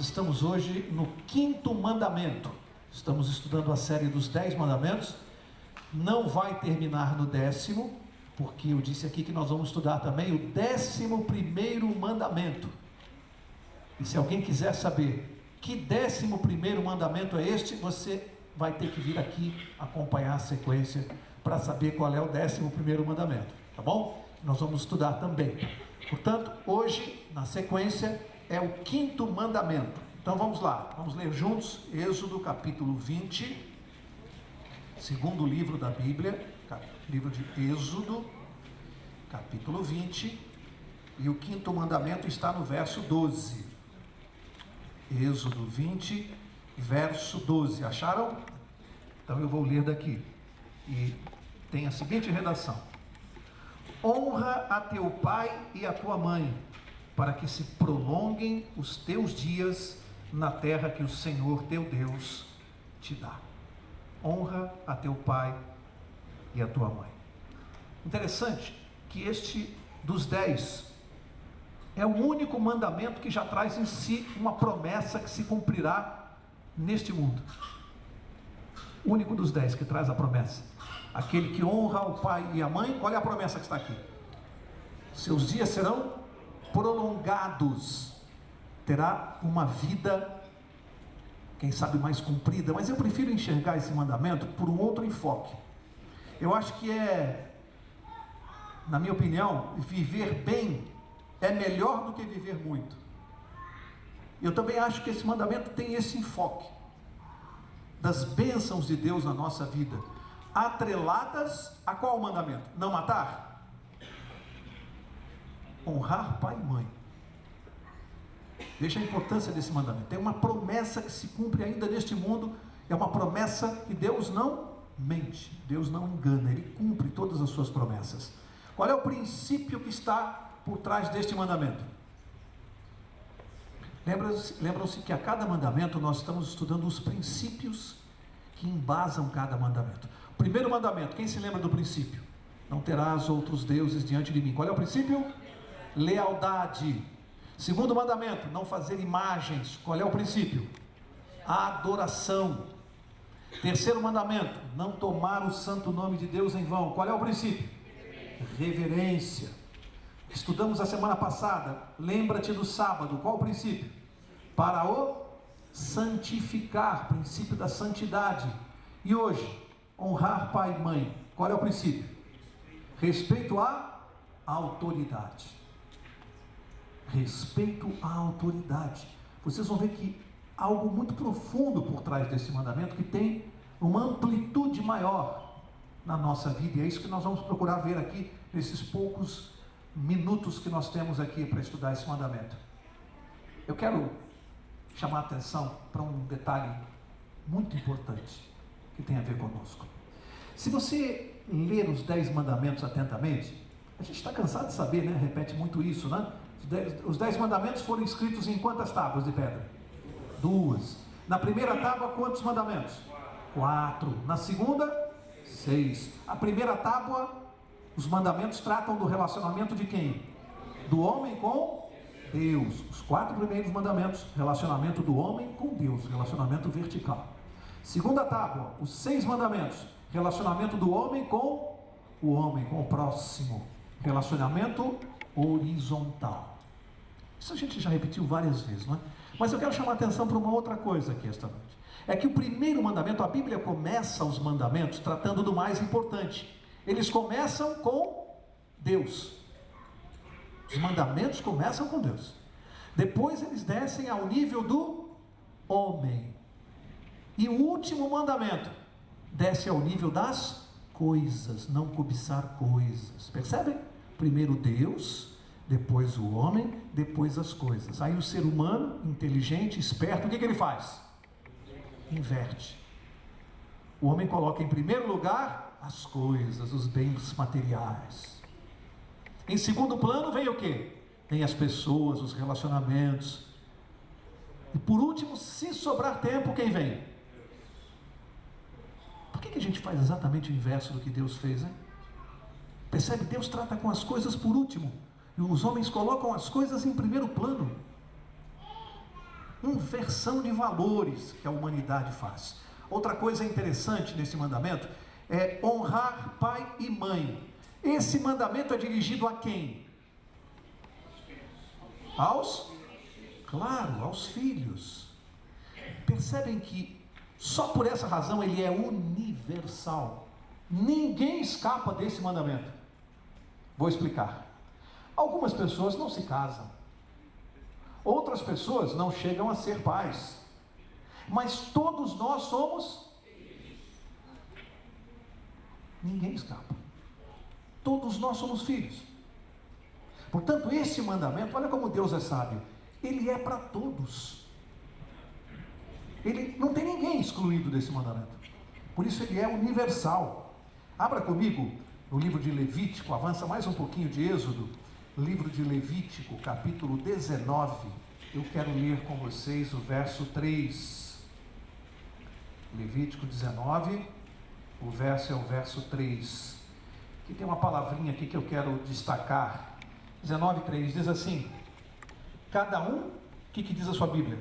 estamos hoje no 5º mandamento. Estamos estudando a série dos 10 mandamentos. Não vai terminar no 10º, porque eu disse aqui que nós vamos estudar também o 11º mandamento. E se alguém quiser saber que 11º mandamento é este, você vai ter que vir aqui acompanhar a sequência para saber qual é o 11º mandamento, tá bom? Nós vamos estudar também. Portanto, hoje, na sequência, é o 5º mandamento. Então vamos lá, vamos ler juntos Êxodo capítulo 20, segundo livro da Bíblia, livro de Êxodo, capítulo 20, e o 5º mandamento está no verso 12. Êxodo 20, verso 12. Acharam? Então eu vou ler daqui. E tem a seguinte redação: honra a teu pai e a tua mãe, para que se prolonguem os teus dias na terra que o Senhor teu Deus te dá. Honra a teu pai e a tua mãe. Interessante que este dos 10 é o único mandamento que já traz em si uma promessa que se cumprirá neste mundo. O único dos 10 que traz a promessa. Aquele que honra o pai e a mãe, qual é a promessa que está aqui? Seus dias serão prolongados. Terá uma vida, quem sabe, mais comprida. Mas eu prefiro enxergar esse mandamento por um outro enfoque. Eu acho que na minha opinião, viver bem é melhor do que viver muito. Eu também acho que esse mandamento tem esse enfoque das bênçãos de Deus na nossa vida, atreladas a qual mandamento? Não matar? Honrar pai e mãe. Veja a importância desse mandamento. Tem uma promessa que se cumpre ainda neste mundo. É uma promessa que Deus não mente, Deus não engana, Ele cumpre todas as suas promessas. Qual é o princípio que está por trás deste mandamento? Lembram-se que a cada mandamento nós estamos estudando os princípios que embasam cada mandamento. O primeiro mandamento, quem se lembra do princípio? Não terás outros deuses diante de mim. Qual é o princípio? Lealdade. Segundo mandamento, não fazer imagens. Qual é o princípio? Adoração. Terceiro mandamento, não tomar o santo nome de Deus em vão. Qual é o princípio? Reverência. Estudamos a semana passada, lembra-te do sábado. Qual o princípio? Para o santificar, princípio da santidade. E hoje, honrar pai e mãe. Qual é o princípio? Respeito à autoridade. Respeito à autoridade. Vocês vão ver que há algo muito profundo por trás desse mandamento, que tem uma amplitude maior na nossa vida, e é isso que nós vamos procurar ver aqui nesses poucos minutos que nós temos aqui para estudar esse mandamento. Eu quero chamar a atenção para um detalhe muito importante que tem a ver conosco. Se você ler os 10 mandamentos atentamente, a gente está cansado de saber, né? Repete muito isso, né? Os 10 mandamentos foram escritos em quantas tábuas de pedra? 2. Na primeira tábua, quantos mandamentos? 4. Na segunda, 6. A primeira tábua, os mandamentos tratam do relacionamento de quem? Do homem com Deus. Os 4 primeiros mandamentos, relacionamento do homem com Deus, relacionamento vertical. Segunda tábua, os 6 mandamentos, relacionamento do homem, com o próximo, relacionamento horizontal. Isso a gente já repetiu várias vezes, não é? Mas eu quero chamar a atenção para uma outra coisa aqui esta noite. É que o primeiro mandamento, a Bíblia começa os mandamentos tratando do mais importante. Eles começam com Deus. Os mandamentos começam com Deus. Depois eles descem ao nível do homem. E o último mandamento desce ao nível das coisas, não cobiçar coisas. Percebem? Primeiro Deus, depois o homem, depois as coisas. Aí o ser humano, inteligente, esperto, o que ele faz? Inverte. O homem coloca em primeiro lugar as coisas, os bens materiais. Em segundo plano vem o quê? Vem as pessoas, os relacionamentos. E por último, se sobrar tempo, quem vem? Por que a gente faz exatamente o inverso do que Deus fez, hein? Percebe? Deus trata com as coisas por último, e os homens colocam as coisas em primeiro plano. inversão de valores que a humanidade faz. Outra coisa interessante nesse mandamento é honrar pai e mãe. Esse mandamento é dirigido a quem? Aos filhos. Percebem que só por essa razão ele é universal. Ninguém escapa desse mandamento. Vou explicar. Algumas pessoas não se casam. Outras pessoas não chegam a ser pais. Mas todos nós somos. Ninguém escapa. Todos nós somos filhos. Portanto, esse mandamento, olha como Deus é sábio, ele é para todos. Ele não tem ninguém excluído desse mandamento. Por isso ele é universal. Abra comigo no livro de Levítico, avança mais um pouquinho de Êxodo, livro de Levítico, capítulo 19. Eu quero ler com vocês o verso 3. Levítico 19, o verso é o verso 3. Aqui tem uma palavrinha aqui que eu quero destacar. 19:3 diz assim: cada um, o que diz a sua Bíblia?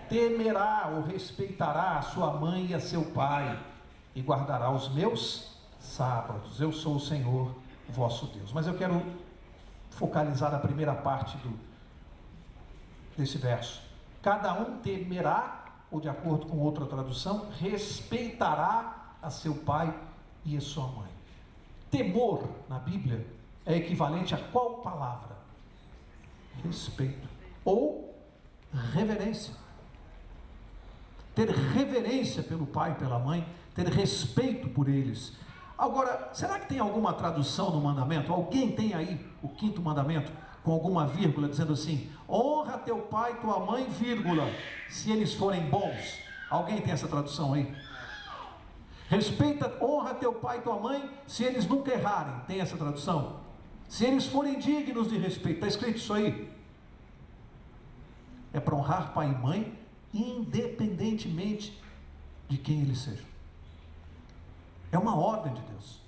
Temerá ou respeitará a sua mãe e a seu pai, e guardará os meus sábados. Eu sou o Senhor, vosso Deus. Mas eu quero focalizar a primeira parte desse verso. Cada um temerá, ou de acordo com outra tradução, respeitará a seu pai e a sua mãe. Temor, na Bíblia, é equivalente a qual palavra? Respeito. Ou reverência. Ter reverência pelo pai e pela mãe, ter respeito por eles. Agora, será que tem alguma tradução no mandamento? Alguém tem aí o 5º mandamento, com alguma vírgula, dizendo assim: honra teu pai e tua mãe, vírgula, se eles forem bons? Alguém tem essa tradução aí? Respeita, honra teu pai e tua mãe, se eles nunca errarem. Tem essa tradução? Se eles forem dignos de respeito. Está escrito isso aí? É para honrar pai e mãe, independentemente de quem eles sejam. É uma ordem de Deus.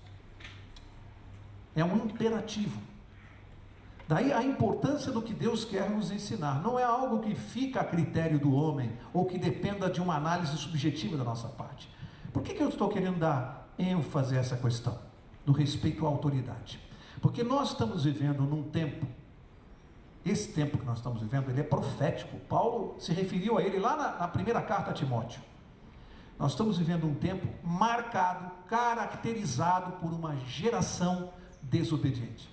É um imperativo. Daí a importância do que Deus quer nos ensinar. Não é algo que fica a critério do homem, ou que dependa de uma análise subjetiva da nossa parte. Por que eu estou querendo dar ênfase a essa questão do respeito à autoridade? Porque nós estamos vivendo num tempo, esse tempo que nós estamos vivendo, ele é profético. Paulo se referiu a ele lá na primeira carta a Timóteo. Nós estamos vivendo um tempo marcado, caracterizado por uma geração desobediente.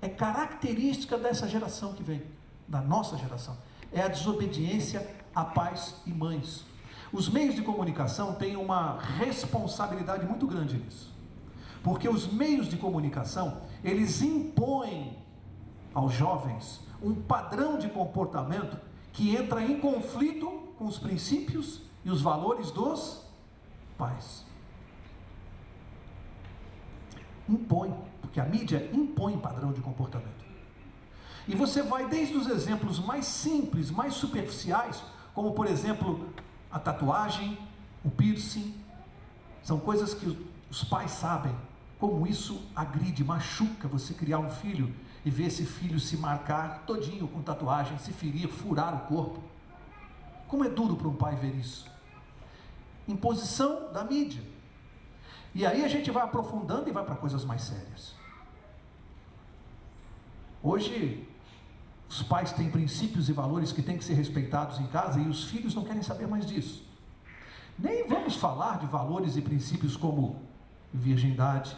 É característica dessa geração que vem, da nossa geração, é a desobediência a pais e mães. Os meios de comunicação têm uma responsabilidade muito grande nisso, porque os meios de comunicação, eles impõem aos jovens um padrão de comportamento que entra em conflito com os princípios e os valores dos pais. Impõe, porque a mídia impõe padrão de comportamento. E você vai desde os exemplos mais simples, mais superficiais, como por exemplo a tatuagem, o piercing. São coisas que os pais sabem como isso agride, machuca você criar um filho e ver esse filho se marcar todinho com tatuagem, se ferir, furar o corpo. Como é duro para um pai ver isso. Imposição da mídia. E aí a gente vai aprofundando e vai para coisas mais sérias. Hoje, os pais têm princípios e valores que têm que ser respeitados em casa e os filhos não querem saber mais disso. Nem vamos falar de valores e princípios como virgindade,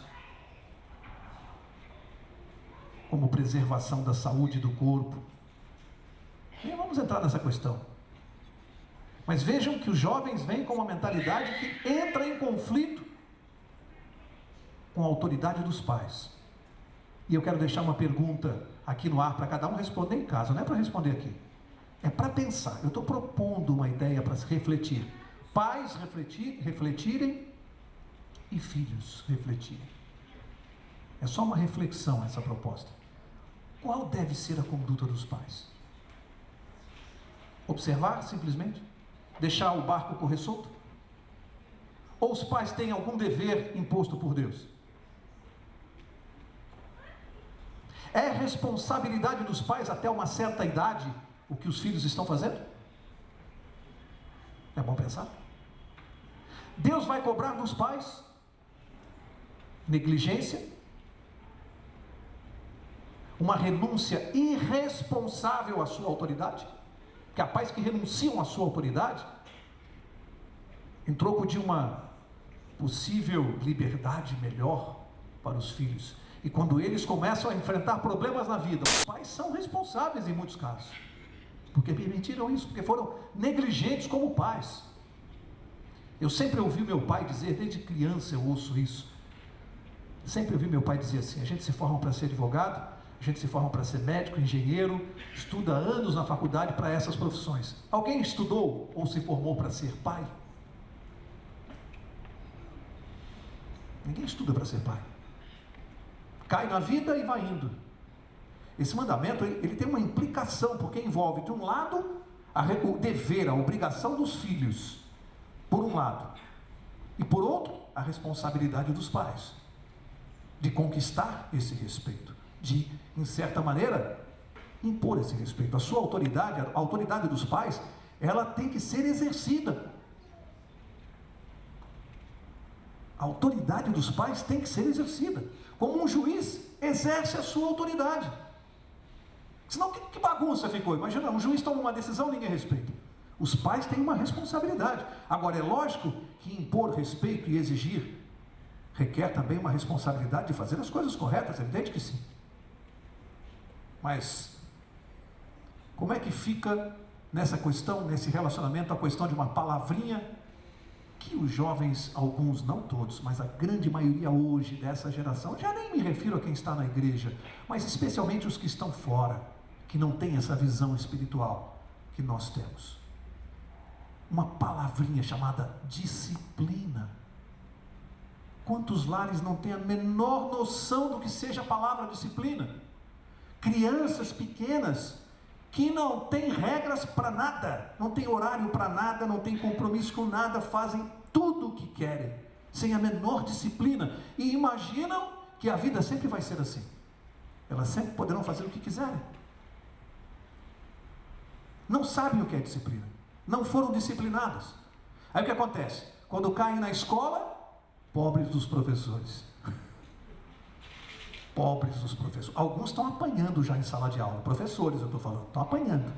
como preservação da saúde do corpo. Nem vamos entrar nessa questão. Mas vejam que os jovens vêm com uma mentalidade que entra em conflito com a autoridade dos pais. E eu quero deixar uma pergunta aqui no ar para cada um responder em casa, não é para responder aqui. É para pensar. Eu estou propondo uma ideia para se refletir. Pais refletirem e filhos refletirem. É só uma reflexão essa proposta. Qual deve ser a conduta dos pais? Observar simplesmente? Deixar o barco correr solto? Ou os pais têm algum dever imposto por Deus? É responsabilidade dos pais até uma certa idade o que os filhos estão fazendo? É bom pensar. Deus vai cobrar dos pais negligência, uma renúncia irresponsável à sua autoridade, que há pais que renunciam à sua autoridade em troco de uma possível liberdade melhor para os filhos. E quando eles começam a enfrentar problemas na vida, os pais são responsáveis em muitos casos, porque permitiram isso, porque foram negligentes como pais. Eu sempre ouvi meu pai dizer, desde criança eu ouço isso, sempre ouvi meu pai dizer assim: a gente se forma para ser advogado, a gente se forma para ser médico, engenheiro, estuda anos na faculdade para essas profissões. Alguém estudou ou se formou para ser pai? Ninguém estuda para ser pai. Cai na vida e vai indo. Esse mandamento, ele tem uma implicação, porque envolve, de um lado, o dever, a obrigação dos filhos, por um lado, e por outro, a responsabilidade dos pais, de conquistar esse respeito, de, em certa maneira, impor esse respeito. A sua autoridade, a autoridade dos pais, ela tem que ser exercida. A autoridade dos pais tem que ser exercida, como um juiz exerce a sua autoridade. Senão que bagunça ficou? Imagina, um juiz toma uma decisão e ninguém respeita. Os pais têm uma responsabilidade. Agora, é lógico que impor respeito e exigir requer também uma responsabilidade de fazer as coisas corretas, é evidente que sim. Mas como é que fica nessa questão, nesse relacionamento, a questão de uma palavrinha que os jovens, alguns, não todos, mas a grande maioria hoje dessa geração, já nem me refiro a quem está na igreja, mas especialmente os que estão fora, que não têm essa visão espiritual que nós temos. Uma palavrinha chamada disciplina. Quantos lares não têm a menor noção do que seja a palavra disciplina? Crianças pequenas que não têm regras para nada, não tem horário para nada, não tem compromisso com nada, fazem tudo o que querem, sem a menor disciplina, e imaginam que a vida sempre vai ser assim. Elas sempre poderão fazer o que quiserem. Não sabem o que é disciplina, não foram disciplinadas. Aí o que acontece? Quando caem na escola, pobres dos professores. Pobres dos professores. Alguns estão apanhando já em sala de aula. Professores, eu estou falando, estão apanhando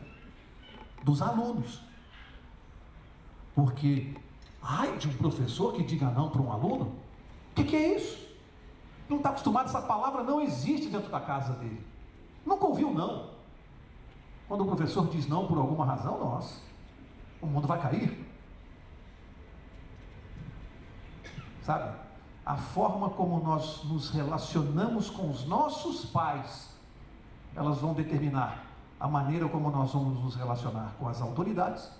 dos alunos. Porque, ai de um professor que diga não para um aluno. O que é isso? Não está acostumado, essa palavra não existe dentro da casa dele. Nunca ouviu não. Quando o professor diz não por alguma razão, nossa, o mundo vai cair. Sabe? A forma como nós nos relacionamos com os nossos pais, elas vão determinar a maneira como nós vamos nos relacionar com as autoridades,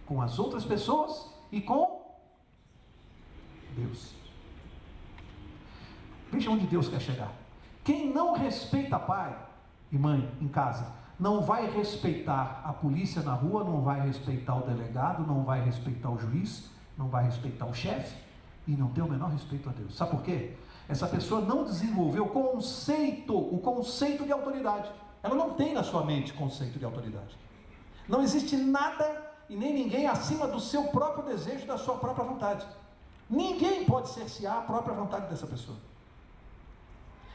com as outras pessoas e com Deus. Veja onde Deus quer chegar. Quem não respeita pai e mãe em casa, não vai respeitar a polícia na rua, não vai respeitar o delegado, não vai respeitar o juiz, não vai respeitar o chefe, e não tem o menor respeito a Deus. Sabe por quê? Essa pessoa não desenvolveu o conceito de autoridade. Ela não tem na sua mente conceito de autoridade. Não existe nada e nem ninguém acima do seu próprio desejo, da sua própria vontade. Ninguém pode cercear a própria vontade dessa pessoa.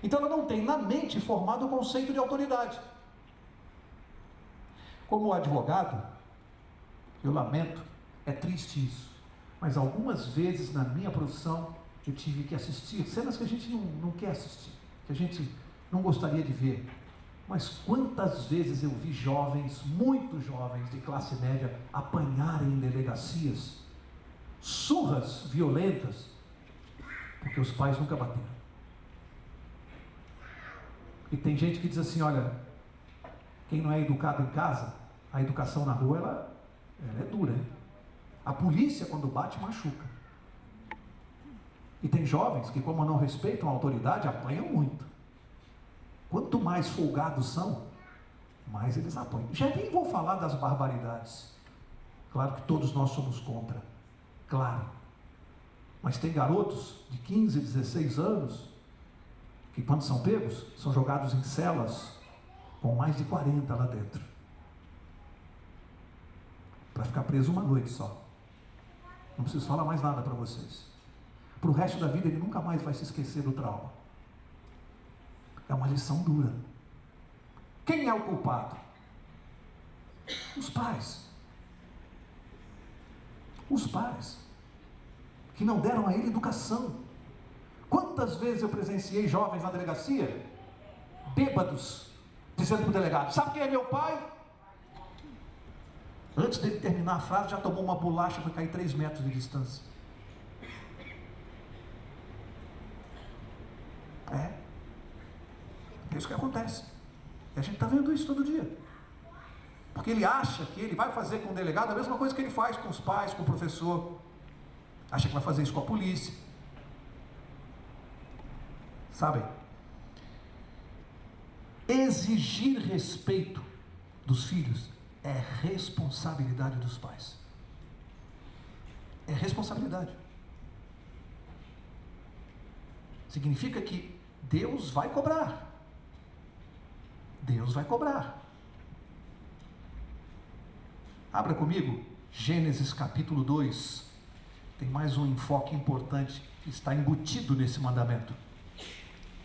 Então ela não tem na mente formado o conceito de autoridade. Como advogado, eu lamento, é triste isso, mas algumas vezes na minha profissão eu tive que assistir cenas que a gente não quer assistir, que a gente não gostaria de ver. Mas quantas vezes eu vi jovens, muito jovens de classe média, apanharem em delegacias, surras violentas, porque os pais nunca bateram. E tem gente que diz assim, olha, quem não é educado em casa, a educação na rua, ela é dura, hein? A polícia, quando bate, machuca. E tem jovens que, como não respeitam a autoridade, apanham muito. Quanto mais folgados são, mais eles apanham. Já nem vou falar das barbaridades. Claro que todos nós somos contra. Claro. Mas tem garotos de 15, 16 anos, que quando são pegos, são jogados em celas com mais de 40 lá dentro. Vai ficar preso uma noite só. Não preciso falar mais nada para vocês. Para o resto da vida ele nunca mais vai se esquecer do trauma. É uma lição dura. Quem é o culpado? Os pais. Os pais. Que não deram a ele educação. Quantas vezes eu presenciei jovens na delegacia, bêbados, dizendo para o delegado: sabe quem é meu pai? Antes dele terminar a frase, já tomou uma bolacha e foi cair 3 metros de distância. É isso que acontece. E a gente está vendo isso todo dia. Porque ele acha que ele vai fazer com o delegado a mesma coisa que ele faz com os pais, com o professor. Acha que vai fazer isso com a polícia. Sabem? Exigir respeito dos filhos é responsabilidade dos pais. É responsabilidade. Significa que Deus vai cobrar. Deus vai cobrar. Abra comigo Gênesis capítulo 2. Tem mais um enfoque importante que está embutido nesse mandamento.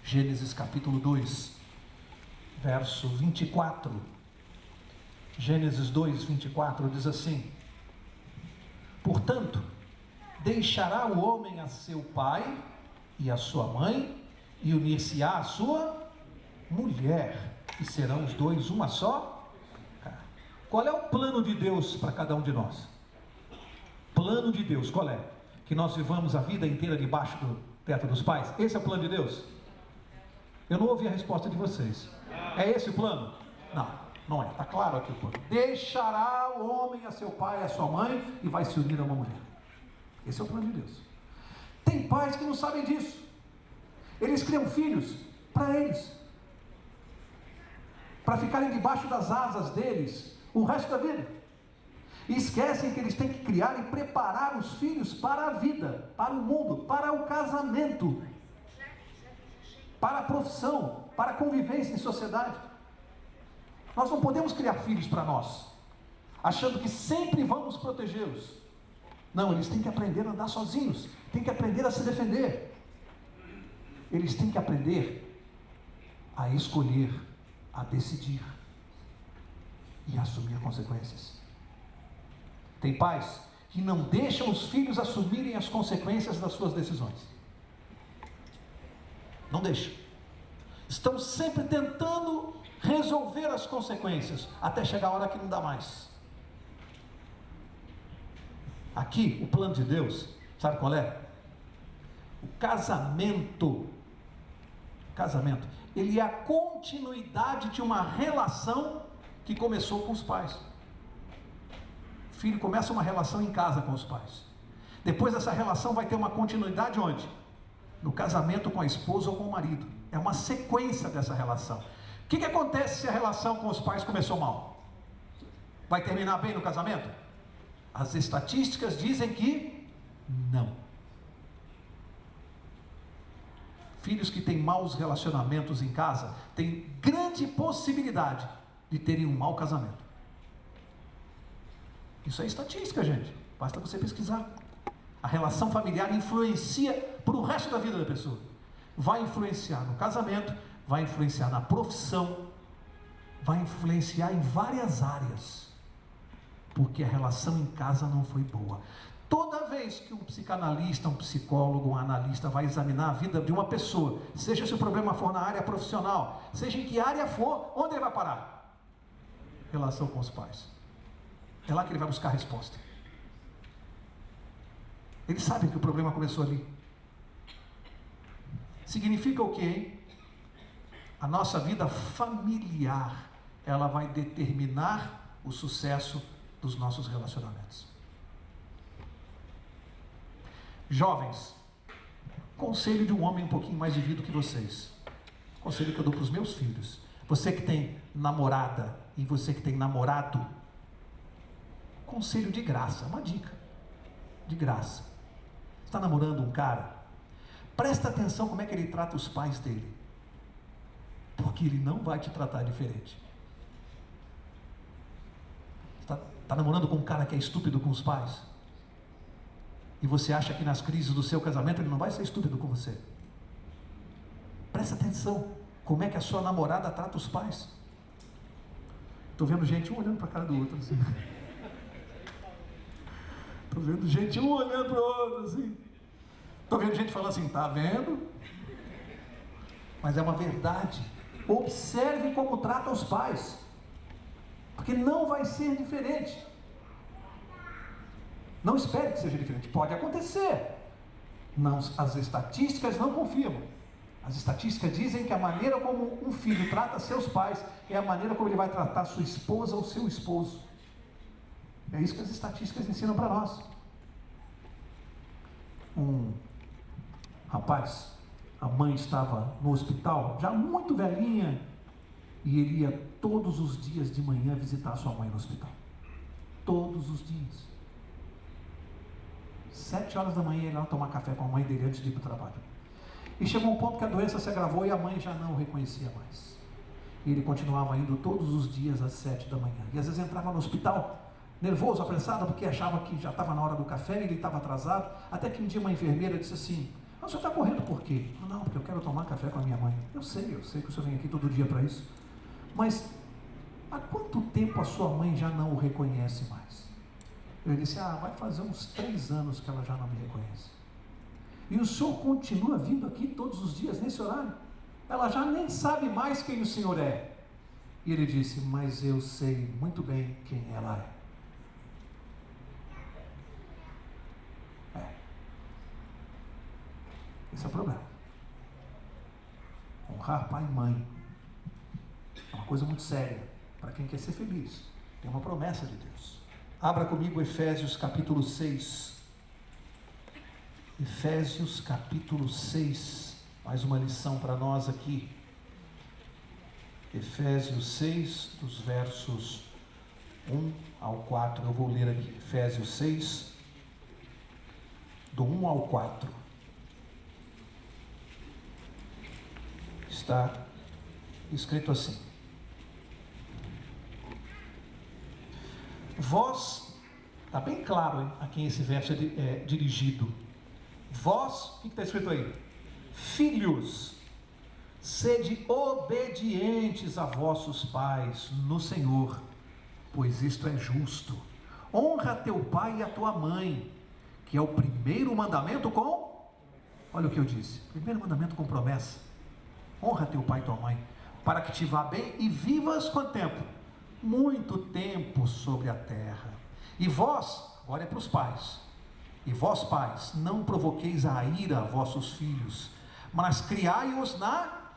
Gênesis capítulo 2, verso 24. Gênesis 2, 24 diz assim: portanto, deixará o homem a seu pai e a sua mãe, e unir-se-á à sua mulher, e serão os dois uma só carne. Qual é o plano de Deus para cada um de nós? Plano de Deus, qual é? Que nós vivamos a vida inteira debaixo do teto dos pais? Esse é o plano de Deus? Eu não ouvi a resposta de vocês. É esse o plano? Não é. Está claro aqui o plano. Deixará o homem a seu pai e a sua mãe e vai se unir a uma mulher. Esse é o plano de Deus. Tem pais que não sabem disso. Eles criam filhos para eles, para ficarem debaixo das asas deles o resto da vida. E esquecem que eles têm que criar e preparar os filhos para a vida, para o mundo, para o casamento, para a profissão, para a convivência em sociedade. Nós não podemos criar filhos para nós, achando que sempre vamos protegê-los. Não, eles têm que aprender a andar sozinhos, têm que aprender a se defender. Eles têm que aprender a escolher, a decidir e a assumir as consequências. Tem pais que não deixam os filhos assumirem as consequências das suas decisões. Não deixam. Estão sempre tentando resolver as consequências, até chegar a hora que não dá mais. Aqui, o plano de Deus, sabe qual é? O casamento, ele é a continuidade de uma relação que começou com os pais. O filho começa uma relação em casa com os pais. Depois essa relação vai ter uma continuidade onde? No casamento com a esposa ou com o marido. É uma sequência dessa relação. O que acontece se a relação com os pais começou mal? Vai terminar bem no casamento? As estatísticas dizem que não. Filhos que têm maus relacionamentos em casa têm grande possibilidade de terem um mau casamento. Isso é estatística, gente. Basta você pesquisar. A relação familiar influencia para o resto da vida da pessoa. Vai influenciar no casamento, vai influenciar na profissão, vai influenciar em várias áreas, porque a relação em casa não foi boa. Toda vez que um psicanalista, um psicólogo, um analista vai examinar a vida de uma pessoa, seja se o problema for na área profissional, seja em que área for, onde ele vai parar? Relação com os pais. É lá que ele vai buscar a resposta. Eles sabem que o problema começou ali. Significa o quê, hein? A nossa vida familiar, ela vai determinar o sucesso dos nossos relacionamentos. Jovens, conselho de um homem um pouquinho mais vivido que vocês. Conselho que eu dou para os meus filhos. Você que tem namorada e você que tem namorado, conselho de graça, uma dica. De graça. Está namorando um cara? Presta atenção como é que ele trata os pais dele. Porque ele não vai te tratar diferente. Está namorando com um cara que é estúpido com os pais? E você acha que nas crises do seu casamento ele não vai ser estúpido com você? Presta atenção, como é que a sua namorada trata os pais? Estou vendo gente um olhando para a cara do outro assim. Estou vendo gente um olhando para o outro assim. Estou vendo gente falando assim, tá vendo? Mas é uma verdade. Observe como trata os pais, porque não vai ser diferente. Não espere que seja diferente. Pode acontecer. Não, as estatísticas não confirmam. As estatísticas dizem que a maneira como um filho trata seus pais é a maneira como ele vai tratar sua esposa ou seu esposo. É isso que as estatísticas ensinam para nós. Um rapaz, a mãe estava no hospital, já muito velhinha, e ele ia todos os dias de manhã visitar sua mãe no hospital. Todos os dias. 7 horas da manhã ele ia lá tomar café com a mãe dele antes de ir para o trabalho. E chegou um ponto que a doença se agravou e a mãe já não o reconhecia mais. E ele continuava indo todos os dias às 7 da manhã. E às vezes entrava no hospital, nervoso, apressado, porque achava que já estava na hora do café e ele estava atrasado. Até que um dia uma enfermeira disse assim, o senhor está correndo por quê? Não, porque eu quero tomar café com a minha mãe. Eu sei que o senhor vem aqui todo dia para isso. Mas há quanto tempo a sua mãe já não o reconhece mais? Eu disse, vai fazer uns 3 anos que ela já não me reconhece. E o senhor continua vindo aqui todos os dias nesse horário? Ela já nem sabe mais quem o senhor é. E ele disse, mas eu sei muito bem quem ela é. Esse é o problema. Honrar pai e mãe é uma coisa muito séria para quem quer ser feliz. Tem uma promessa de Deus. Abra comigo Efésios capítulo 6. Efésios capítulo 6. Mais uma lição para nós aqui. Efésios 6, dos versos 1 ao 4. Eu vou ler aqui. Efésios 6, do 1 ao 4. Está escrito assim. Vós, está bem claro, hein, a quem esse verso é dirigido. Vós, o que está escrito aí? Filhos, sede obedientes a vossos pais no Senhor, pois isto é justo. Honra teu pai e a tua mãe, que é o primeiro mandamento com... Olha o que eu disse. Primeiro mandamento com promessa. Honra teu pai e tua mãe, para que te vá bem e vivas quanto tempo? Muito tempo sobre a terra. E vós, agora é para os pais, e vós pais, não provoqueis a ira a vossos filhos, mas criai-os na...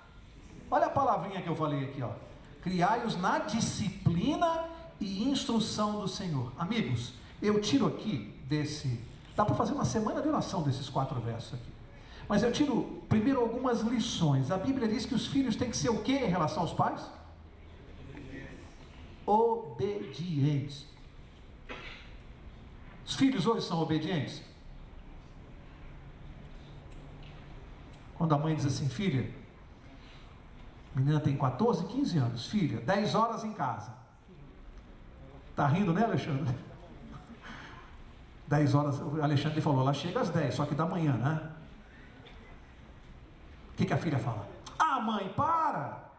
Olha a palavrinha que eu falei aqui, ó. Criai-os na disciplina e instrução do Senhor. Amigos, eu tiro aqui desse... Dá para fazer uma semana de oração desses 4 versos aqui. Mas eu tiro primeiro algumas lições. A Bíblia diz que os filhos têm que ser o quê em relação aos pais? Obedientes. Os filhos hoje são obedientes? Quando a mãe diz assim, filha, a menina tem 14, 15 anos, filha, 10 horas em casa. Tá rindo, né, Alexandre? 10 horas, o Alexandre falou, ela chega às 10, só que da manhã, né? O que a filha fala? Mãe, para!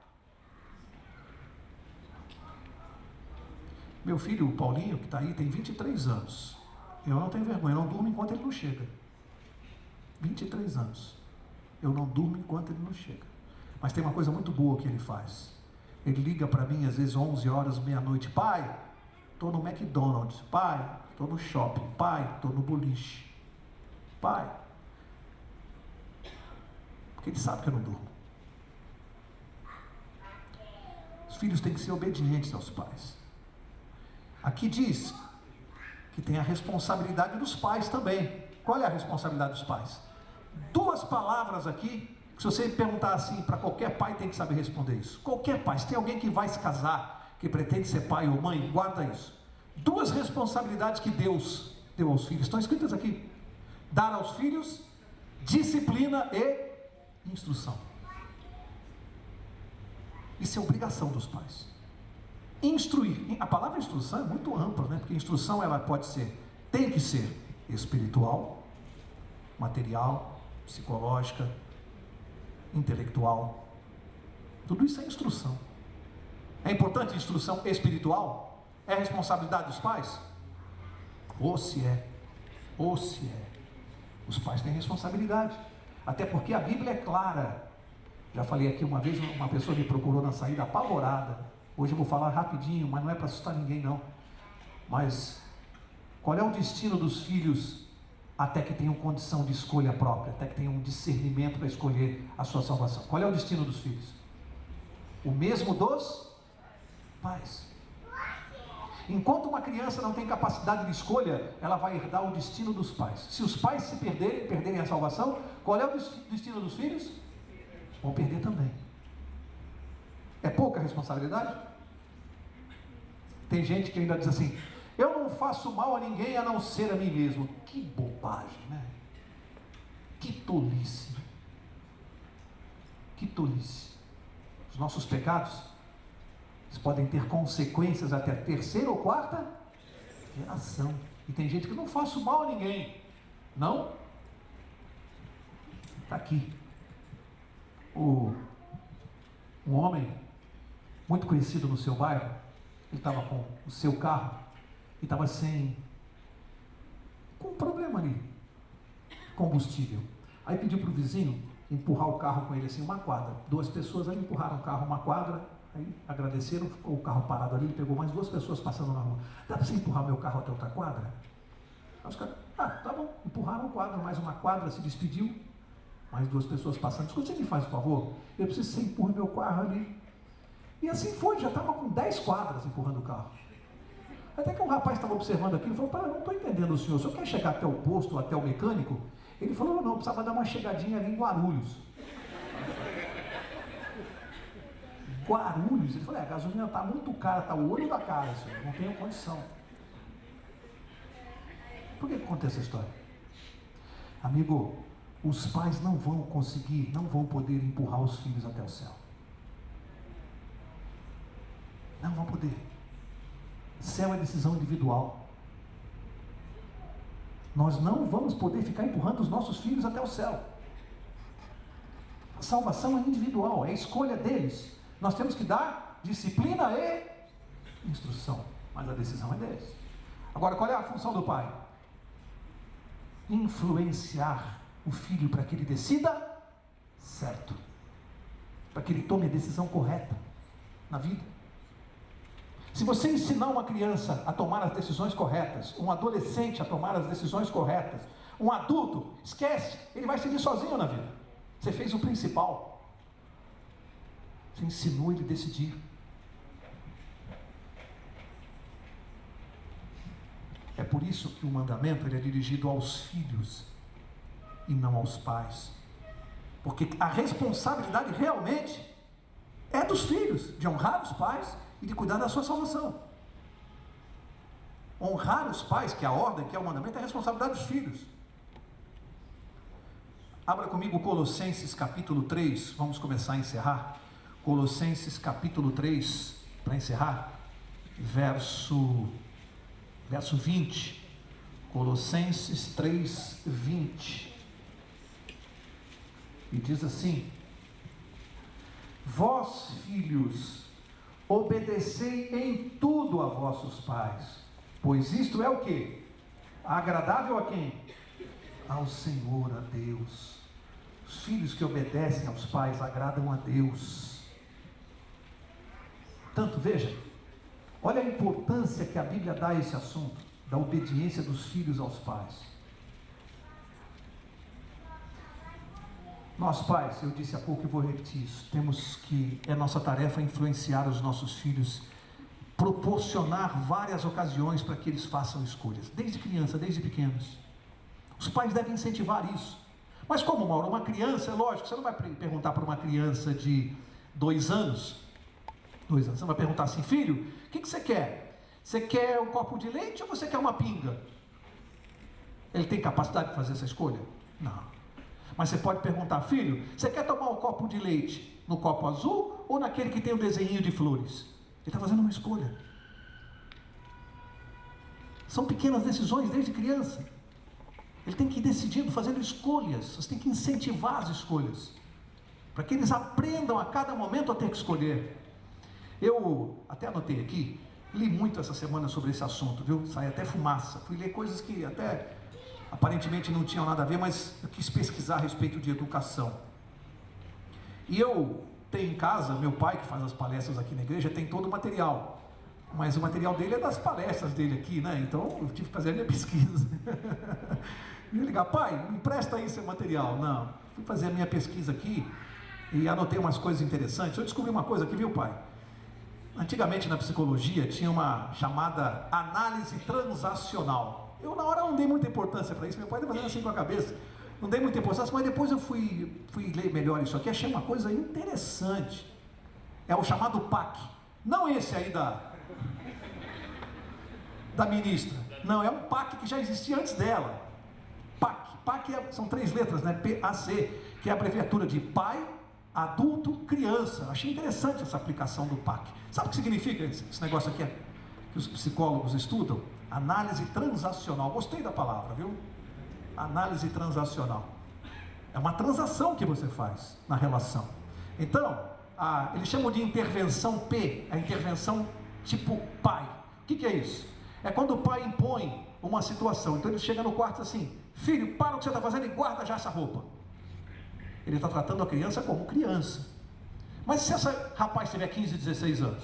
Meu filho, o Paulinho, que está aí, tem 23 anos. Eu não tenho vergonha, eu não durmo enquanto ele não chega. 23 anos. Eu não durmo enquanto ele não chega. Mas tem uma coisa muito boa que ele faz. Ele liga para mim, às vezes 11 horas, meia-noite. Pai, estou no McDonald's. Pai, estou no shopping. Pai, estou no boliche. Pai. Porque ele sabe que eu não durmo. Os filhos têm que ser obedientes aos pais. Aqui diz que tem a responsabilidade dos pais também. Qual é a responsabilidade dos pais? 2 palavras aqui, que se você perguntar assim para qualquer pai, tem que saber responder isso. Qualquer pai, se tem alguém que vai se casar, que pretende ser pai ou mãe, guarda isso. 2 responsabilidades que Deus deu aos filhos, estão escritas aqui. Dar aos filhos disciplina e instrução. Isso é obrigação dos pais. Instruir. A palavra instrução é muito ampla, né? Porque instrução ela pode ser, tem que ser espiritual, material, psicológica, intelectual. Tudo isso é instrução. É importante a instrução espiritual? É responsabilidade dos pais? Ou se é. Os pais têm responsabilidade. Até porque a Bíblia é clara. Já falei aqui uma vez, uma pessoa me procurou na saída apavorada. Hoje eu vou falar rapidinho, mas não é para assustar ninguém não. Mas qual é o destino dos filhos até que tenham condição de escolha própria, até que tenham um discernimento para escolher a sua salvação? Qual é o destino dos filhos? O mesmo dos pais. Enquanto uma criança não tem capacidade de escolha, ela vai herdar o destino dos pais. Se os pais se perderem a salvação, qual é o destino dos filhos? Vão perder também. É pouca responsabilidade? Tem gente que ainda diz assim: eu não faço mal a ninguém a não ser a mim mesmo. Que bobagem, né? Que tolice. Que tolice. Os nossos pecados, eles podem ter consequências até a terceira ou quarta geração. E tem gente que não faço mal a ninguém. Não? Está aqui. Um homem muito conhecido no seu bairro, ele estava com o seu carro e estava com um problema ali, combustível. Aí pediu para o vizinho empurrar o carro com ele assim, uma quadra. 2 pessoas aí empurraram o carro uma quadra, aí agradeceram, ficou o carro parado ali, ele pegou mais 2 pessoas passando na rua. Dá para você empurrar meu carro até outra quadra? Aí os caras, tá bom, empurraram a quadra, mais uma quadra, se despediu. Mais 2 pessoas passando. Escuta, você me faz um favor? Eu preciso que você empurre meu carro ali. E assim foi, já estava com 10 quadras empurrando o carro. Até que um rapaz estava observando aquilo e falou: eu não estou entendendo o senhor quer chegar até o posto, até o mecânico? Ele falou: não, precisava dar uma chegadinha ali em Guarulhos. Guarulhos? Ele falou: a gasolina está muito cara, está o olho da cara, senhor, não tenho condição. Por que conta essa história? Amigo, os pais não vão conseguir, não vão poder empurrar os filhos até o céu. Não vão poder. Céu é decisão individual. Nós não vamos poder ficar empurrando os nossos filhos até o céu. A salvação é individual, é a escolha deles. Nós temos que dar disciplina e instrução, mas a decisão é deles. Agora, qual é a função do pai? Influenciar o filho para que ele decida certo, para que ele tome a decisão correta na vida. Se você ensinar uma criança a tomar as decisões corretas, um adolescente a tomar as decisões corretas, um adulto, esquece, ele vai seguir sozinho na vida. Você fez o principal. Você ensinou ele a decidir. É por isso que o mandamento ele é dirigido aos filhos e não aos pais. Porque a responsabilidade realmente é dos filhos, de honrar os pais e de cuidar da sua salvação. Honrar os pais, que é a ordem, que é o mandamento, é a responsabilidade dos filhos. Abra comigo Colossenses capítulo 3, vamos começar a encerrar. Colossenses capítulo 3, para encerrar, verso 20. Colossenses 3, 20. E diz assim: vós, filhos, obedecei em tudo a vossos pais, pois isto é o quê? Agradável a quem? Ao Senhor, a Deus. Os filhos que obedecem aos pais agradam a Deus. Tanto, veja, olha a importância que a Bíblia dá a esse assunto, da obediência dos filhos aos pais. Nós pais, eu disse há pouco e vou repetir isso, é nossa tarefa influenciar os nossos filhos, proporcionar várias ocasiões para que eles façam escolhas, desde criança, desde pequenos. Os pais devem incentivar isso. Mas como, Mauro? Uma criança, é lógico, você não vai perguntar para uma criança de 2 anos, você vai perguntar assim: filho, o que você quer? Você quer um copo de leite ou você quer uma pinga? Ele tem capacidade de fazer essa escolha? Não. Mas você pode perguntar: filho, você quer tomar um copo de leite no copo azul ou naquele que tem o desenho de flores? está fazendo uma escolha. São pequenas decisões desde criança. Ele tem que ir decidindo, fazendo escolhas. Você tem que incentivar as escolhas, para que eles aprendam a cada momento a ter que escolher. Eu até anotei aqui, li muito essa semana sobre esse assunto, viu? Sai até fumaça. Fui ler coisas que até aparentemente não tinham nada a ver, mas eu quis pesquisar a respeito de educação. E eu tenho em casa, meu pai que faz as palestras aqui na igreja, tem todo o material. Mas o material dele é das palestras dele aqui, né? Então eu tive que fazer a minha pesquisa. E eu ligar, pai, me empresta aí seu material. Não, fui fazer a minha pesquisa aqui e anotei umas coisas interessantes. Eu descobri uma coisa aqui, viu, pai? Antigamente na psicologia tinha uma chamada análise transacional. Eu na hora não dei muita importância para isso, meu pai está fazendo assim com a cabeça. Não dei muita importância, mas depois eu fui ler melhor isso aqui, achei uma coisa interessante. É o chamado PAC. Não esse aí da ministra. Não, é um PAC que já existia antes dela. PAC. PAC são 3 letras, né? PAC, que é a abreviatura de pai, adulto, criança. Achei interessante essa aplicação do PAC. Sabe o que significa esse negócio aqui que os psicólogos estudam? Análise transacional. Gostei da palavra, viu? Análise transacional. É uma transação que você faz na relação. Então, eles chamam de intervenção P, a intervenção tipo pai. O que é isso? É quando o pai impõe uma situação. Então ele chega no quarto assim, filho, para o que você está fazendo e guarda já essa roupa. Ele está tratando a criança como criança. Mas se esse rapaz tiver 15, 16 anos,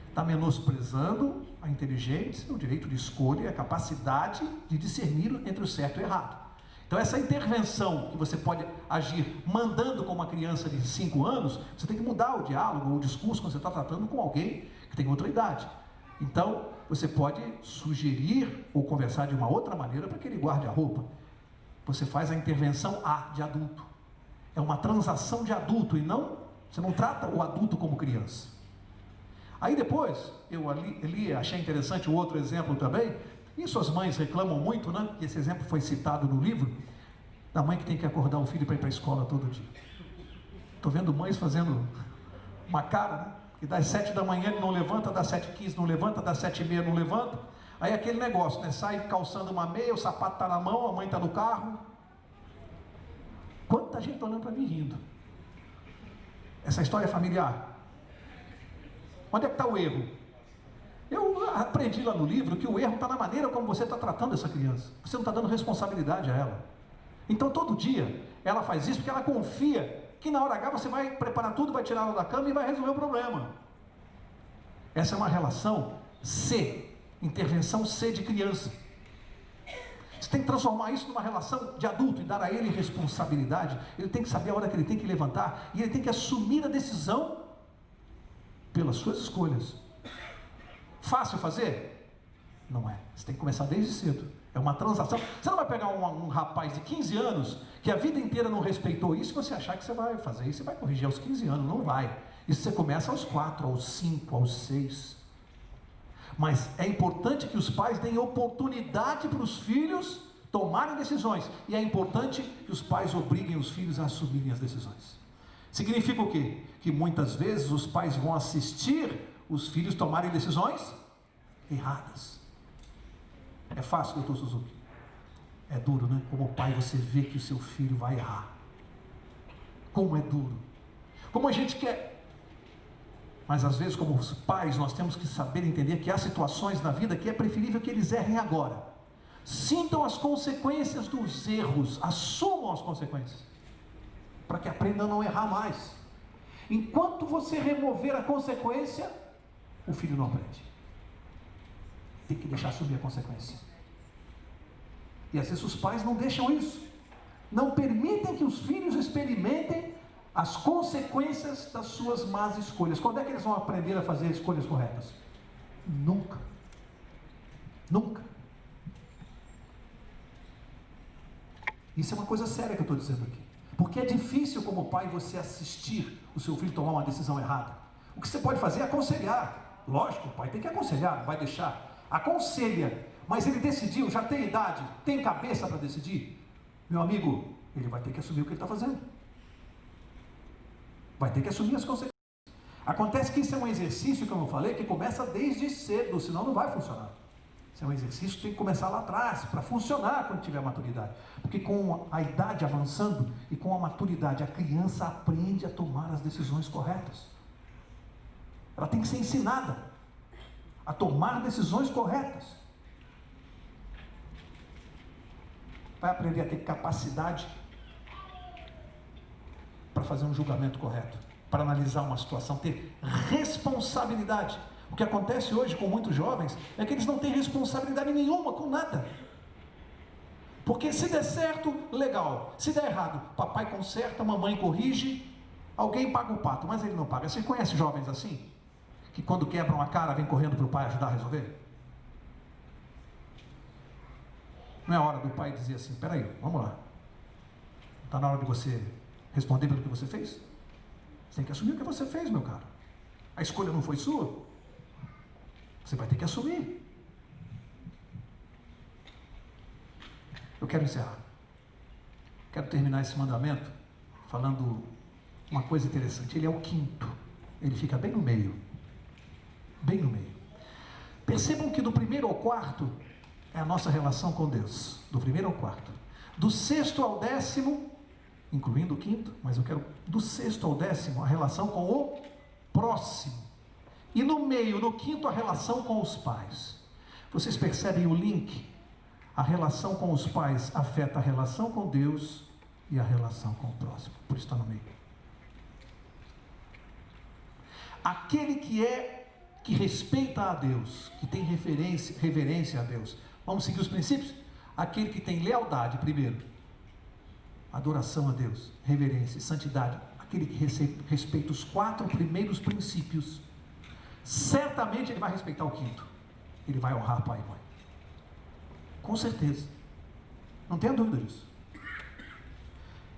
está menosprezando a inteligência, o direito de escolha e a capacidade de discernir entre o certo e o errado. Então essa intervenção que você pode agir mandando com uma criança de 5 anos, você tem que mudar o diálogo, o discurso quando você está tratando com alguém que tem outra idade. Então você pode sugerir ou conversar de uma outra maneira para que ele guarde a roupa. Você faz a intervenção de adulto. É uma transação de adulto e você não trata o adulto como criança. Aí depois, eu ali achei interessante o outro exemplo também. Isso as mães reclamam muito, né? Que esse exemplo foi citado no livro, da mãe que tem que acordar o filho para ir para a escola todo dia. Estou vendo mães fazendo uma cara, né? Que das 7 da manhã ele não levanta, das 7h15 não levanta, das 7h30 não levanta. Aí aquele negócio, né? Sai calçando uma meia, o sapato está na mão, a mãe está no carro. Quanta gente está olhando para mim rindo. Essa história é familiar. Onde é que está o erro? Eu aprendi lá no livro que o erro está na maneira como você está tratando essa criança. Você não está dando responsabilidade a ela. Então todo dia ela faz isso porque ela confia que na hora H você vai preparar tudo, vai tirar ela da cama e vai resolver o problema. Essa é uma relação C, intervenção C de criança. Você tem que transformar isso numa relação de adulto e dar a ele responsabilidade. Ele tem que saber a hora que ele tem que levantar e ele tem que assumir a decisão pelas suas escolhas. Fácil fazer? Não é. Você tem que começar desde cedo. É uma transação. Você não vai pegar um rapaz de 15 anos que a vida inteira não respeitou isso e você achar que você vai fazer isso e vai corrigir aos 15 anos. Não vai. Isso você começa aos 4, aos 5, aos 6. Mas é importante que os pais deem oportunidade para os filhos tomarem decisões. E é importante que os pais obriguem os filhos a assumirem as decisões. Significa o quê? Que muitas vezes os pais vão assistir os filhos tomarem decisões erradas. É fácil, doutor Suzuki? É duro, né? Como pai você vê que o seu filho vai errar. Como é duro. Como a gente quer. Mas às vezes como os pais nós temos que saber entender que há situações na vida que é preferível que eles errem agora. Sintam as consequências dos erros. Assumam as consequências. Para que aprendam a não errar mais. Enquanto você remover a consequência, o filho não aprende. Tem que deixar assumir a consequência. E às vezes os pais não deixam isso. Não permitem que os filhos experimentem as consequências das suas más escolhas. Quando é que eles vão aprender a fazer escolhas corretas? Nunca. Nunca. Isso é uma coisa séria que eu estou dizendo aqui. Porque é difícil como pai você assistir o seu filho tomar uma decisão errada. O que você pode fazer é aconselhar. Lógico, o pai tem que aconselhar, não vai deixar. Aconselha, mas ele decidiu, já tem idade, tem cabeça para decidir. Meu amigo, ele vai ter que assumir o que ele está fazendo. Vai ter que assumir as consequências. Acontece que isso é um exercício, como eu falei, que começa desde cedo, senão não vai funcionar. Isso é um exercício que tem que começar lá atrás, para funcionar quando tiver maturidade. Porque com a idade avançando e com a maturidade, a criança aprende a tomar as decisões corretas. Ela tem que ser ensinada a tomar decisões corretas. Vai aprender a ter capacidade para fazer um julgamento correto, para analisar uma situação, ter responsabilidade. O que acontece hoje com muitos jovens é que eles não têm responsabilidade nenhuma com nada. Porque se der certo, legal. Se der errado, papai conserta, mamãe corrige, alguém paga o pato, mas ele não paga. Você conhece jovens assim? Que quando quebram a cara, vem correndo para o pai ajudar a resolver? Não é hora do pai dizer assim, peraí, vamos lá. Está na hora de você responder pelo que você fez? Você tem que assumir o que você fez, meu caro. A escolha não foi sua. Você vai ter que assumir. Eu quero encerrar. Quero terminar esse mandamento falando uma coisa interessante. Ele é o quinto. Ele fica bem no meio. Bem no meio. Percebam que do primeiro ao quarto é a nossa relação com Deus. Do primeiro ao quarto. Do sexto ao décimo, incluindo o quinto, mas eu quero do sexto ao décimo a relação com o próximo. E no meio, no quinto, a relação com os pais. Vocês percebem o link? A relação com os pais afeta a relação com Deus e a relação com o próximo. Por isso está no meio. Aquele que respeita a Deus, que tem reverência a Deus. Vamos seguir os princípios? Aquele que tem lealdade, primeiro. Adoração a Deus, reverência, santidade. Aquele que respeita os 4 primeiros princípios. Certamente ele vai respeitar o quinto. Ele vai honrar pai e mãe. Com certeza. Não tenha dúvida disso.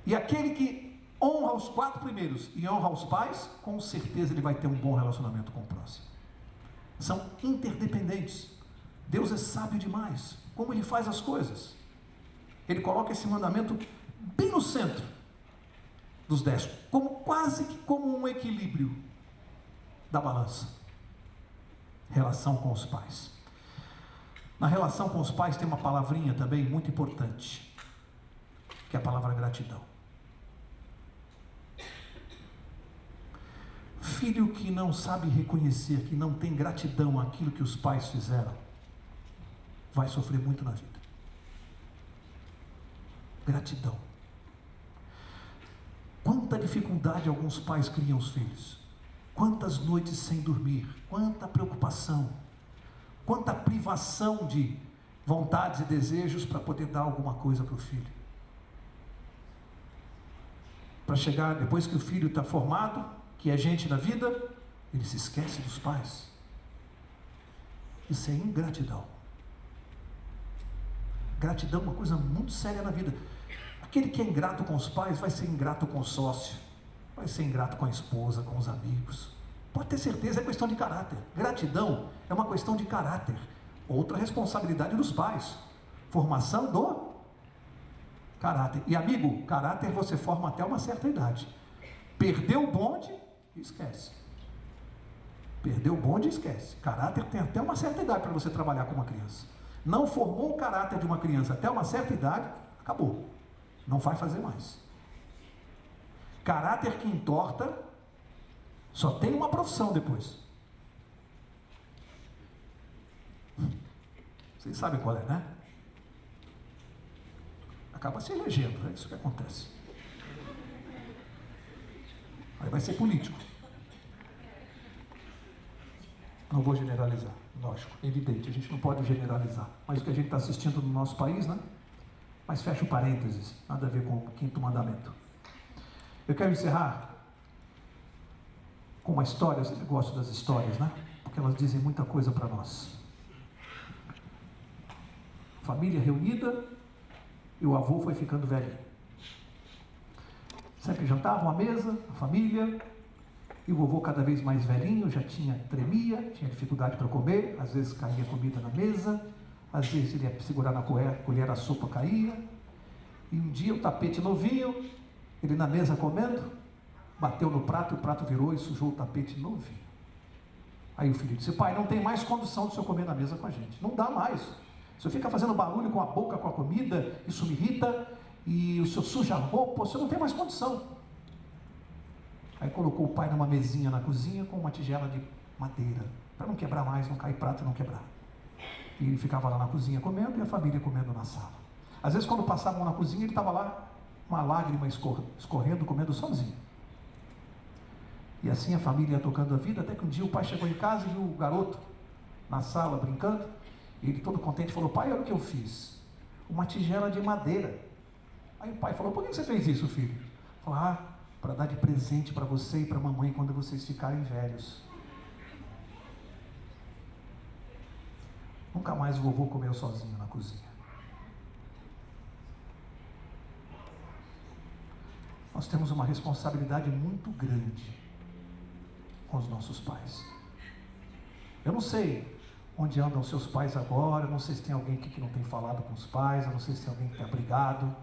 E aquele que honra os 4 primeiros e honra os pais, com certeza ele vai ter um bom relacionamento com o próximo. São interdependentes. Deus é sábio demais. Como ele faz as coisas. Ele coloca esse mandamento bem no centro dos 10. Quase que como um equilíbrio da balança. Relação com os pais. Na relação com os pais tem uma palavrinha também muito importante, que é a palavra gratidão. Filho que não sabe reconhecer, que não tem gratidão àquilo que os pais fizeram, vai sofrer muito na vida. Gratidão. Quanta dificuldade alguns pais criam os filhos. Quantas noites sem dormir, quanta preocupação, quanta privação de vontades e desejos para poder dar alguma coisa para o filho. Para chegar, depois que o filho está formado, que é gente na vida, ele se esquece dos pais. Isso é ingratidão. Gratidão é uma coisa muito séria na vida. Aquele que é ingrato com os pais vai ser ingrato com o sócio. Vai ser ingrato com a esposa, com os amigos. Pode ter certeza, é questão de caráter. Gratidão é uma questão de caráter. Outra responsabilidade dos pais. Formação do caráter. E amigo, caráter você forma até uma certa idade. Perdeu o bonde, esquece. Perdeu o bonde, esquece. Caráter tem até uma certa idade para você trabalhar com uma criança. Não formou o caráter de uma criança até uma certa idade, acabou. Não vai fazer mais. Caráter que entorta, só tem uma profissão depois. Vocês sabem qual é, né? Acaba se elegendo, é isso que acontece. Aí vai ser político. Não vou generalizar, lógico, é evidente, a gente não pode generalizar. Mas o que a gente está assistindo no nosso país, né? Mas fecha o parênteses, nada a ver com o 5º mandamento. Eu quero encerrar com uma história. Eu sempre gosto das histórias, né? Porque elas dizem muita coisa para nós. Família reunida e o avô foi ficando velhinho. Sempre jantavam à mesa, a família, e o vovô cada vez mais velhinho, já tremia, tinha dificuldade para comer, às vezes caía comida na mesa, às vezes ele ia segurar na colher, a sopa caía, e um dia o tapete novinho, ele na mesa comendo, bateu no prato e o prato virou e sujou o tapete novinho. Aí o filho disse: pai, não tem mais condição de o senhor comer na mesa com a gente, não dá mais. O senhor fica fazendo barulho com a boca, com a comida, isso me irrita, e o senhor suja a roupa, o senhor não tem mais condição. Aí colocou o pai numa mesinha na cozinha com uma tigela de madeira, para não quebrar mais, não cair prato e não quebrar. E ele ficava lá na cozinha comendo e a família comendo na sala. Às vezes quando passavam na cozinha ele estava lá, uma lágrima escorrendo, comendo sozinho. E assim a família ia tocando a vida, até que um dia o pai chegou em casa e viu o garoto na sala brincando, e ele todo contente falou: pai, olha o que eu fiz, uma tigela de madeira. Aí o pai falou: por que você fez isso, filho? Ele falou: para dar de presente para você e para a mamãe quando vocês ficarem velhos. Nunca mais o vovô comeu sozinho na cozinha. Nós temos uma responsabilidade muito grande com os nossos pais. Eu não sei onde andam os seus pais agora, eu não sei se tem alguém aqui que não tem falado com os pais, eu não sei se tem alguém que está brigado.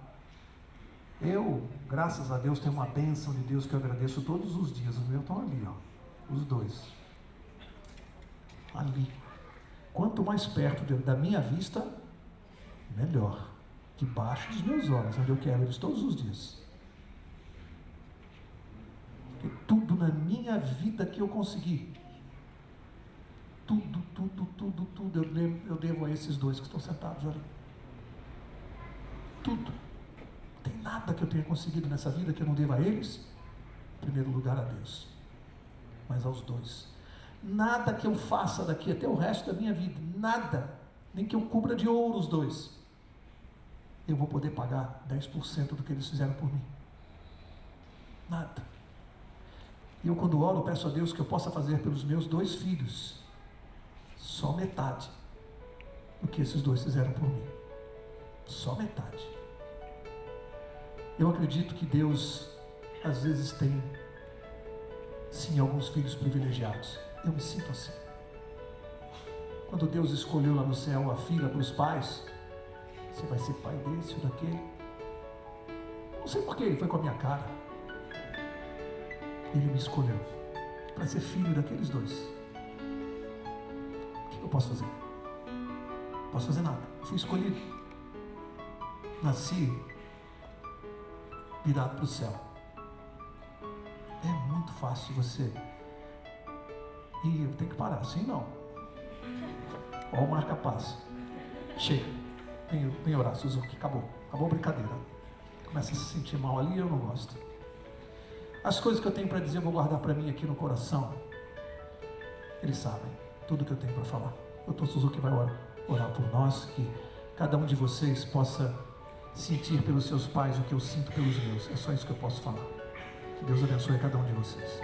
Eu, graças a Deus, tenho uma bênção de Deus que eu agradeço todos os dias. Os meus estão ali, ó, os dois. Ali. Quanto mais perto da minha vista, melhor. Debaixo dos meus olhos, onde eu quero eles todos os dias. Porque tudo na minha vida que eu consegui, tudo eu devo a esses dois que estão sentados ali. Tudo. Não tem nada que eu tenha conseguido nessa vida que eu não devo a eles. Em primeiro lugar a Deus, mas aos dois. Nada que eu faça daqui até o resto da minha vida, nada, nem que eu cubra de ouro os dois, eu vou poder pagar 10% do que eles fizeram por mim. Nada. E eu, quando oro, peço a Deus que eu possa fazer pelos meus dois filhos só metade do que esses dois fizeram por mim. Só metade. Eu acredito que Deus às vezes tem sim alguns filhos privilegiados. Eu me sinto assim. Quando Deus escolheu lá no céu a fila para os pais, você vai ser pai desse ou daquele. Não sei porquê, ele foi com a minha cara. Ele me escolheu para ser filho daqueles dois. O que eu posso fazer? Não posso fazer nada. Eu fui escolhido. Nasci virado para o céu. É muito fácil você. E eu tenho que parar, assim não. Olha o marca-passo. Chega. Vem orar, Suzuki. Acabou a brincadeira. Começa a se sentir mal ali, eu não gosto. As coisas que eu tenho para dizer eu vou guardar para mim aqui no coração. Eles sabem tudo que eu tenho para falar. O Dr. Suzuki vai orar por nós, que cada um de vocês possa sentir pelos seus pais o que eu sinto pelos meus. É só isso que eu posso falar. Que Deus abençoe cada um de vocês.